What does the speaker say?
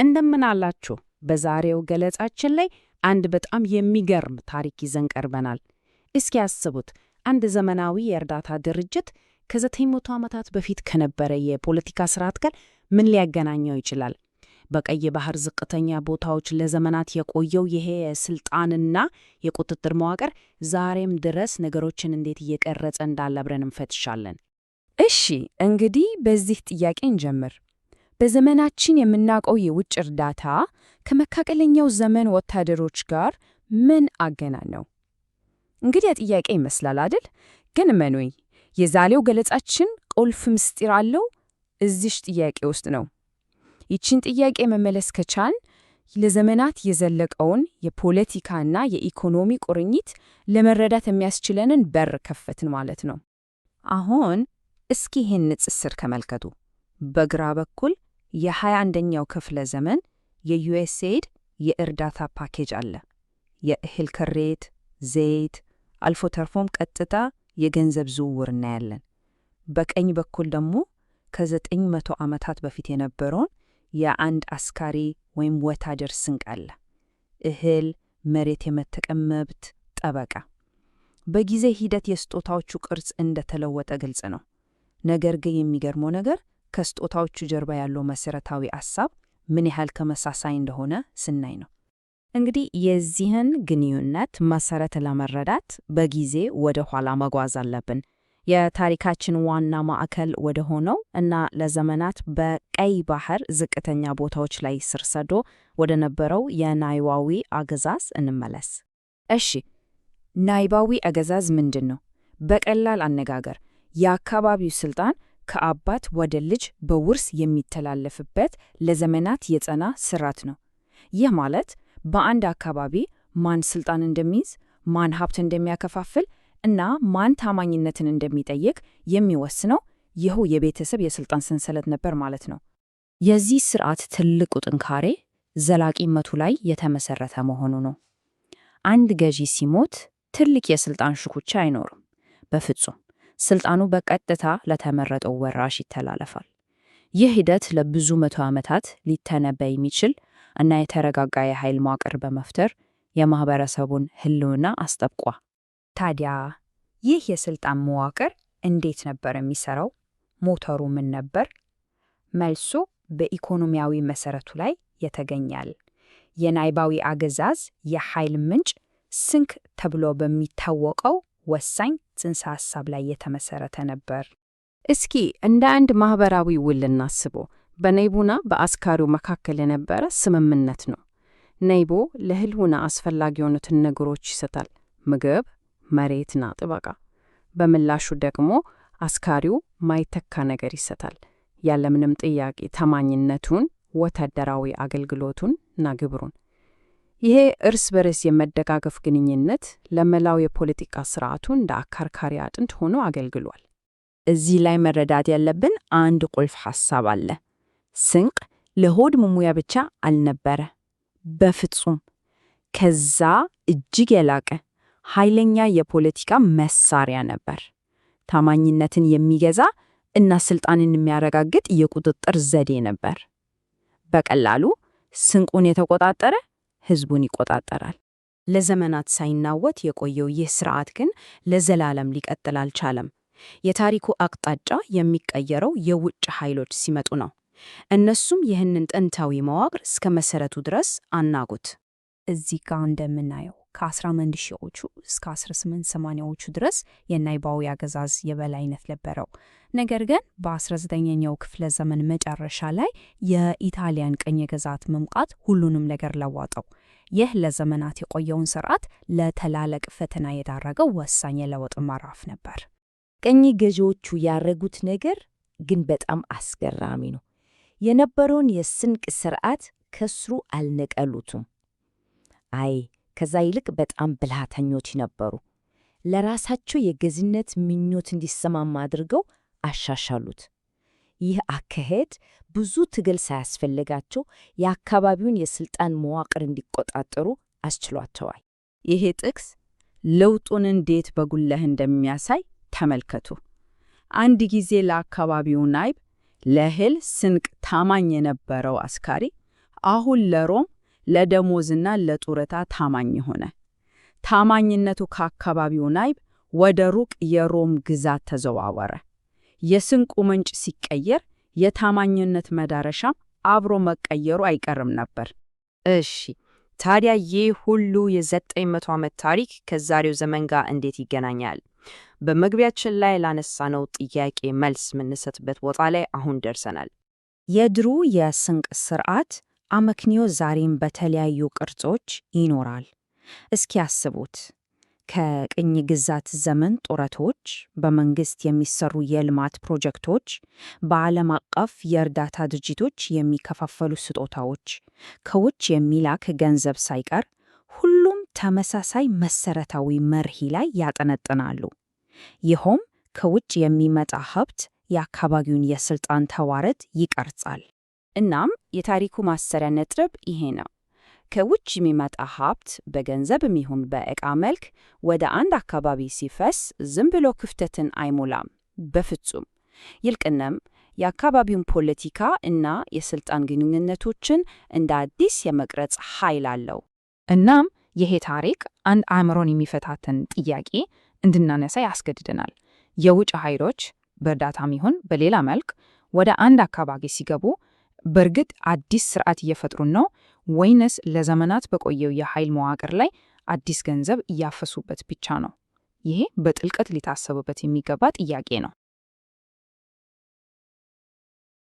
እንደምን አላችሁ? በዛሬው ገለጻችን ላይ አንድ በጣም የሚገርም ታሪክ ይዘን ቀርበናል። እስኪ ያስቡት፣ አንድ ዘመናዊ የእርዳታ ድርጅት ከ900 ዓመታት በፊት ከነበረ የፖለቲካ ስርዓት ጋር ምን ሊያገናኘው ይችላል? በቀይ ባህር ዝቅተኛ ቦታዎች ለዘመናት የቆየው ይሄ የስልጣንና የቁጥጥር መዋቅር ዛሬም ድረስ ነገሮችን እንዴት እየቀረጸ እንዳለ አብረን እንፈትሻለን። እሺ፣ እንግዲህ በዚህ ጥያቄ እንጀምር። በዘመናችን የምናውቀው የውጭ እርዳታ ከመካከለኛው ዘመን ወታደሮች ጋር ምን አገናኘው? እንግዲህ ጥያቄ ይመስላል አይደል? ግን እመኑኝ፣ የዛሬው ገለጻችን ቁልፍ ምስጢር አለው እዚሽ ጥያቄ ውስጥ ነው። ይችን ጥያቄ መመለስ ከቻልን ለዘመናት የዘለቀውን የፖለቲካና የኢኮኖሚ ቁርኝት ለመረዳት የሚያስችለንን በር ከፈትን ማለት ነው። አሁን እስኪ ይህን ንጽጽር ተመልከቱ። በግራ በኩል የ21ኛው ክፍለ ዘመን የዩኤስኤድ የእርዳታ ፓኬጅ አለ። የእህል ክሬት፣ ዘይት፣ አልፎ ተርፎም ቀጥታ የገንዘብ ዝውውር እናያለን። በቀኝ በኩል ደግሞ ከ900 ዓመታት በፊት የነበረውን የአንድ አስካሪ ወይም ወታደር ስንቅ አለ። እህል፣ መሬት የመጠቀም መብት፣ ጠበቃ። በጊዜ ሂደት የስጦታዎቹ ቅርጽ እንደተለወጠ ግልጽ ነው። ነገር ግን የሚገርመው ነገር ከስጦታዎቹ ጀርባ ያለው መሰረታዊ ሐሳብ ምን ያህል ተመሳሳይ እንደሆነ ስናይ ነው። እንግዲህ የዚህን ግንኙነት መሰረት ለመረዳት በጊዜ ወደ ኋላ መጓዝ አለብን። የታሪካችን ዋና ማዕከል ወደ ሆነው እና ለዘመናት በቀይ ባህር ዝቅተኛ ቦታዎች ላይ ስር ሰዶ ወደ ነበረው የናይባዊ አገዛዝ እንመለስ። እሺ፣ ናይባዊ አገዛዝ ምንድን ነው? በቀላል አነጋገር የአካባቢው ስልጣን ከአባት ወደ ልጅ በውርስ የሚተላለፍበት ለዘመናት የጸና ስርዓት ነው። ይህ ማለት በአንድ አካባቢ ማን ስልጣን እንደሚይዝ፣ ማን ሀብት እንደሚያከፋፍል እና ማን ታማኝነትን እንደሚጠይቅ የሚወስነው ይኸው የቤተሰብ የስልጣን ሰንሰለት ነበር ማለት ነው። የዚህ ስርዓት ትልቁ ጥንካሬ ዘላቂነቱ ላይ የተመሰረተ መሆኑ ነው። አንድ ገዢ ሲሞት ትልቅ የስልጣን ሽኩቻ አይኖርም። በፍጹም ስልጣኑ በቀጥታ ለተመረጠው ወራሽ ይተላለፋል። ይህ ሂደት ለብዙ መቶ ዓመታት ሊተነበይ የሚችል እና የተረጋጋ የኃይል መዋቅር በመፍጠር የማህበረሰቡን ህልውና አስጠብቋ። ታዲያ ይህ የስልጣን መዋቅር እንዴት ነበር የሚሰራው? ሞተሩ ምን ነበር? መልሱ በኢኮኖሚያዊ መሰረቱ ላይ የተገኛል። የናይባዊ አገዛዝ የኃይል ምንጭ ስንቅ ተብሎ በሚታወቀው ወሳኝ ጽንሰ ሐሳብ ላይ የተመሰረተ ነበር። እስኪ እንደ አንድ ማህበራዊ ውል እናስበው። በነይቦና በአስካሪው መካከል የነበረ ስምምነት ነው። ነይቦ ለህልውና አስፈላጊ የሆኑትን ነገሮች ይሰጣል፣ ምግብ፣ መሬትና ጥበቃ። በምላሹ ደግሞ አስካሪው ማይተካ ነገር ይሰጣል፣ ያለምንም ጥያቄ ታማኝነቱን፣ ወታደራዊ አገልግሎቱን እና ግብሩን። ይሄ እርስ በርስ የመደጋገፍ ግንኙነት ለመላው የፖለቲካ ስርዓቱ እንደ አከርካሪ አጥንት ሆኖ አገልግሏል። እዚህ ላይ መረዳት ያለብን አንድ ቁልፍ ሐሳብ አለ። ስንቅ ለሆድ መሙያ ብቻ አልነበረ፣ በፍጹም። ከዛ እጅግ የላቀ ኃይለኛ የፖለቲካ መሳሪያ ነበር። ታማኝነትን የሚገዛ እና ስልጣንን የሚያረጋግጥ የቁጥጥር ዘዴ ነበር። በቀላሉ ስንቁን የተቆጣጠረ ህዝቡን ይቆጣጠራል። ለዘመናት ሳይናወጥ የቆየው ይህ ስርዓት ግን ለዘላለም ሊቀጥል አልቻለም። የታሪኩ አቅጣጫ የሚቀየረው የውጭ ኃይሎች ሲመጡ ነው። እነሱም ይህንን ጥንታዊ መዋቅር እስከ መሰረቱ ድረስ አናጉት። እዚህ ጋር እንደምናየው ከ1100ዎቹ እስከ 1880ዎቹ ድረስ የናይባዊ አገዛዝ የበላይነት ነበረው። ነገር ግን በ19ኛው ክፍለ ዘመን መጨረሻ ላይ የኢጣሊያን ቅኝ ግዛት መምጣት ሁሉንም ነገር ለዋጠው። ይህ ለዘመናት የቆየውን ስርዓት ለተላለቅ ፈተና የዳረገው ወሳኝ የለውጥ ምዕራፍ ነበር። ቅኝ ገዢዎቹ ያረጉት ነገር ግን በጣም አስገራሚ ነው። የነበረውን የስንቅ ስርዓት ከስሩ አልነቀሉትም። ከዛ ይልቅ በጣም ብልሃተኞች ነበሩ። ለራሳቸው የገዥነት ምኞት እንዲሰማማ አድርገው አሻሻሉት። ይህ አካሄድ ብዙ ትግል ሳያስፈልጋቸው የአካባቢውን የስልጣን መዋቅር እንዲቆጣጠሩ አስችሏቸዋል። ይሄ ጥቅስ ለውጡን እንዴት በጉልህ እንደሚያሳይ ተመልከቱ። አንድ ጊዜ ለአካባቢው ናይብ ለእህል ስንቅ ታማኝ የነበረው አስካሪ አሁን ለሮም ለደሞዝና ለጡረታ ታማኝ ሆነ። ታማኝነቱ ከአካባቢው ናይብ ወደ ሩቅ የሮም ግዛት ተዘዋወረ። የስንቁ ምንጭ ሲቀየር የታማኝነት መዳረሻም አብሮ መቀየሩ አይቀርም ነበር። እሺ፣ ታዲያ ይህ ሁሉ የ900 ዓመት ታሪክ ከዛሬው ዘመን ጋር እንዴት ይገናኛል? በመግቢያችን ላይ ላነሳነው ጥያቄ መልስ የምንሰጥበት ቦታ ላይ አሁን ደርሰናል። የድሮ የስንቅ ሥርዓት አመክንዮ ዛሬም በተለያዩ ቅርጾች ይኖራል። እስኪ ያስቡት። ከቅኝ ግዛት ዘመን ጡረቶች፣ በመንግሥት የሚሰሩ የልማት ፕሮጀክቶች፣ በዓለም አቀፍ የእርዳታ ድርጅቶች የሚከፋፈሉ ስጦታዎች፣ ከውጭ የሚላክ ገንዘብ ሳይቀር ሁሉም ተመሳሳይ መሠረታዊ መርህ ላይ ያጠነጥናሉ። ይኸውም ከውጭ የሚመጣ ሀብት የአካባቢውን የሥልጣን ተዋረድ ይቀርጻል። እናም የታሪኩ ማሰሪያ ነጥብ ይሄ ነው። ከውጭ የሚመጣ ሀብት በገንዘብም ይሁን በዕቃ መልክ ወደ አንድ አካባቢ ሲፈስ ዝም ብሎ ክፍተትን አይሞላም፣ በፍጹም። ይልቅንም የአካባቢውን ፖለቲካ እና የሥልጣን ግንኙነቶችን እንደ አዲስ የመቅረጽ ኃይል አለው። እናም ይሄ ታሪክ አንድ አእምሮን የሚፈታተን ጥያቄ እንድናነሳ ያስገድደናል። የውጭ ኃይሎች በእርዳታም ይሁን በሌላ መልክ ወደ አንድ አካባቢ ሲገቡ በእርግጥ አዲስ ስርዓት እየፈጠሩን ነው ወይንስ ለዘመናት በቆየው የኃይል መዋቅር ላይ አዲስ ገንዘብ እያፈሱበት ብቻ ነው? ይሄ በጥልቀት ሊታሰቡበት የሚገባ ጥያቄ ነው።